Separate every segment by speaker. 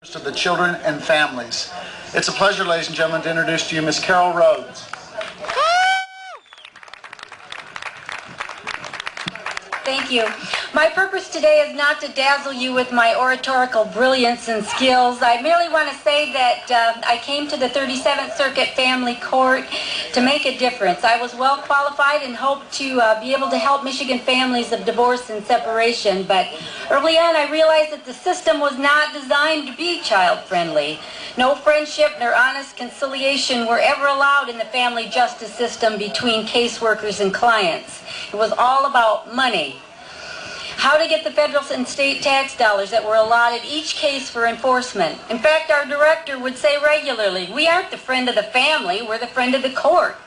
Speaker 1: To the children and families. It's a pleasure, ladies and gentlemen, to introduce to you Miss Carol Rhodes.
Speaker 2: Thank you. My purpose today is not to dazzle you with my oratorical brilliance and skills. I merely want to say that I came to the 37th Circuit Family Court to make a difference. I was well qualified and hoped to be able to help Michigan families of divorce and separation, but early on I realized that the system was not designed to be child-friendly. No friendship nor honest conciliation were ever allowed in the family justice system between caseworkers and clients. It was all about money. How to get the federal and state tax dollars that were allotted each case for enforcement. In fact, our director would say regularly, "We aren't the friend of the family, we're the friend of the court."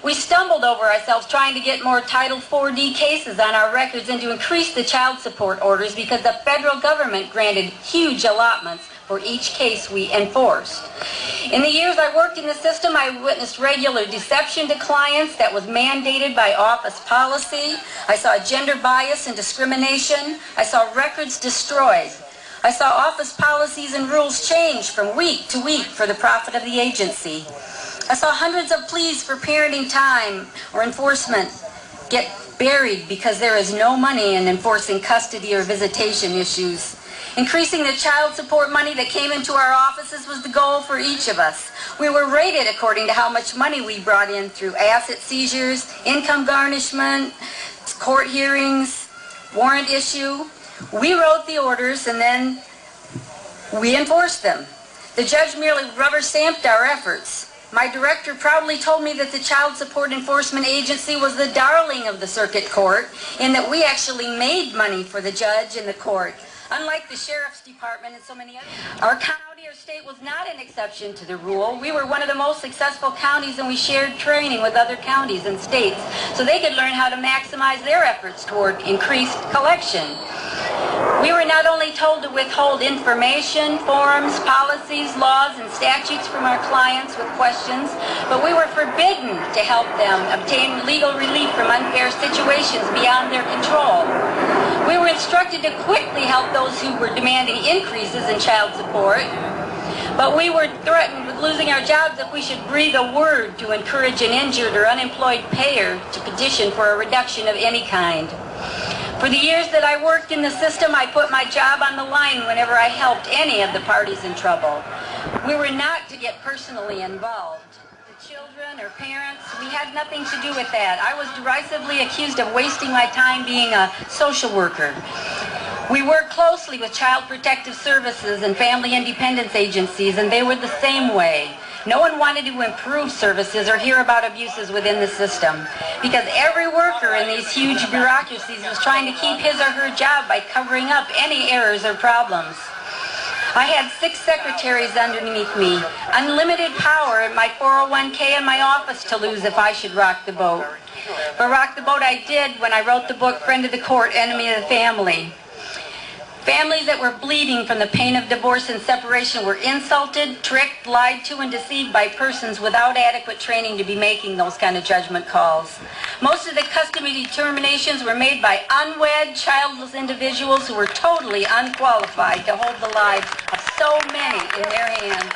Speaker 2: We stumbled over ourselves trying to get more Title 4D cases on our records and to increase the child support orders because the federal government granted huge allotments for each case we enforced. In the years I worked in the system, I witnessed regular deception to clients that was mandated by office policy. I saw gender bias and discrimination. I saw records destroyed. I saw office policies and rules change from week to week for the profit of the agency. I saw hundreds of pleas for parenting time or enforcement get buried because there is no money in enforcing custody or visitation issues. Increasing the child support money that came into our offices was the goal for each of us. We were rated according to how much money we brought in through asset seizures, income garnishment, court hearings, warrant issue. We wrote the orders and then we enforced them. The judge merely rubber stamped our efforts. My director proudly told me that the Child Support Enforcement Agency was the darling of the circuit court and that we actually made money for the judge and the court. Unlike the sheriff's department and so many others, our county or state was not an exception to the rule. We were one of the most successful counties and we shared training with other counties and states so they could learn how to maximize their efforts toward increased collection. We were not only told to withhold information, forms, policies, laws, and statutes from our clients with questions, but we were forbidden to help them obtain legal relief from unfair situations beyond their control. We were instructed to quickly help those who were demanding increases in child support, but we were threatened with losing our jobs if we should breathe a word to encourage an injured or unemployed payer to petition for a reduction of any kind. For the years that I worked in the system, I put my job on the line whenever I helped any of the parties in trouble. We were not to get personally involved. The children or parents, we had nothing to do with that. I was derisively accused of wasting my time being a social worker. We worked closely with Child Protective Services and Family Independence Agencies, and they were the same way. No one wanted to improve services or hear about abuses within the system because every worker in these huge bureaucracies was trying to keep his or her job by covering up any errors or problems. I had 6 secretaries underneath me, unlimited power in my 401k and my office to lose if I should rock the boat. But rock the boat I did when I wrote the book Friend of the Court, Enemy of the Family. Families that were bleeding from the pain of divorce and separation were insulted, tricked, lied to, and deceived by persons without adequate training to be making those kind of judgment calls. Most of the custody determinations were made by unwed, childless individuals who were totally unqualified to hold the lives of so many in their hands.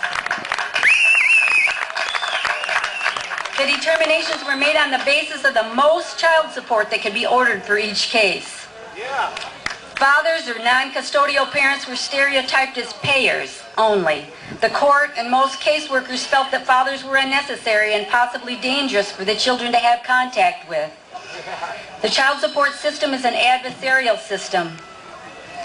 Speaker 2: The determinations were made on the basis of the most child support that could be ordered for each case. Fathers or non-custodial parents were stereotyped as payers only. The court and most caseworkers felt that fathers were unnecessary and possibly dangerous for the children to have contact with. The child support system is an adversarial system.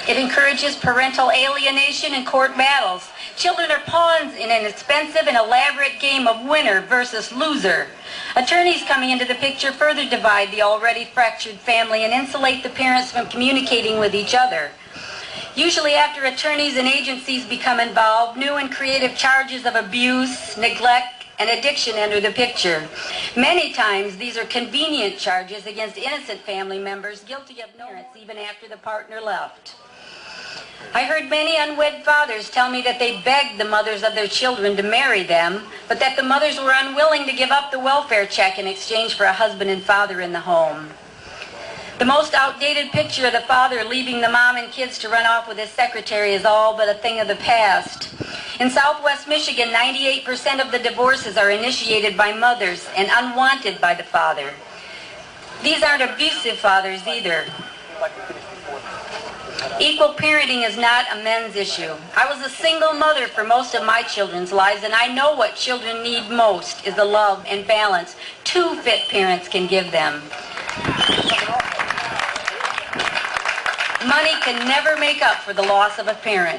Speaker 2: It encourages parental alienation and court battles. Children are pawns in an expensive and elaborate game of winner versus loser. Attorneys coming into the picture further divide the already fractured family and insulate the parents from communicating with each other. Usually after attorneys and agencies become involved, new and creative charges of abuse, neglect, and addiction enter the picture. Many times these are convenient charges against innocent family members guilty of ignorance even after the partner left. I heard many unwed fathers tell me that they begged the mothers of their children to marry them, but that the mothers were unwilling to give up the welfare check in exchange for a husband and father in the home. The most outdated picture of the father leaving the mom and kids to run off with his secretary is all but a thing of the past. In Southwest Michigan, 98% of the divorces are initiated by mothers and unwanted by the father. These aren't abusive fathers either. Equal parenting is not a men's issue. I was a single mother for most of my children's lives, and I know what children need most is the love and balance two fit parents can give them. Money can never make up for the loss of a parent.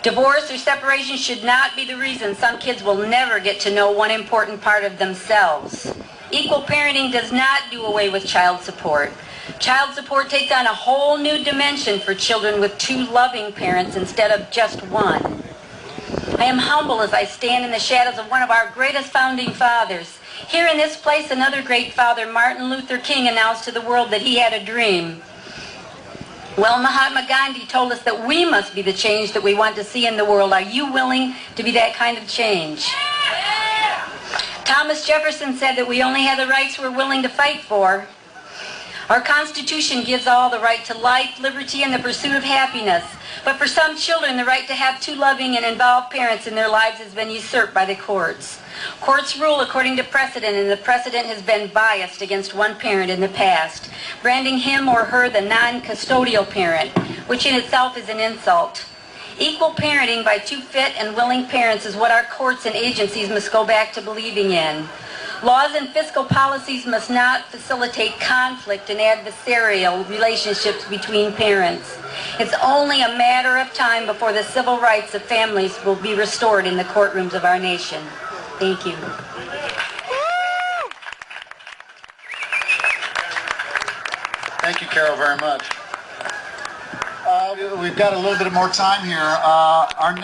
Speaker 2: Divorce or separation should not be the reason some kids will never get to know one important part of themselves. Equal parenting does not do away with child support. Child support takes on a whole new dimension for children with two loving parents instead of just one. I am humble as I stand in the shadows of one of our greatest founding fathers. Here in this place, another great father, Martin Luther King, announced to the world that he had a dream. Well, Mahatma Gandhi told us that we must be the change that we want to see in the world. Are you willing to be that kind of change? Thomas Jefferson said that we only have the rights we're willing to fight for. Our Constitution gives all the right to life, liberty, and the pursuit of happiness. But for some children, the right to have two loving and involved parents in their lives has been usurped by the courts. Courts rule according to precedent, and the precedent has been biased against one parent in the past, branding him or her the non-custodial parent, which in itself is an insult. Equal parenting by two fit and willing parents is what our courts and agencies must go back to believing in. Laws and fiscal policies must not facilitate conflict and adversarial relationships between parents. It's only a matter of time before the civil rights of families will be restored in the courtrooms of our nation. Thank you.
Speaker 1: Thank you, Carol, very much. We've got a little bit more time here. Our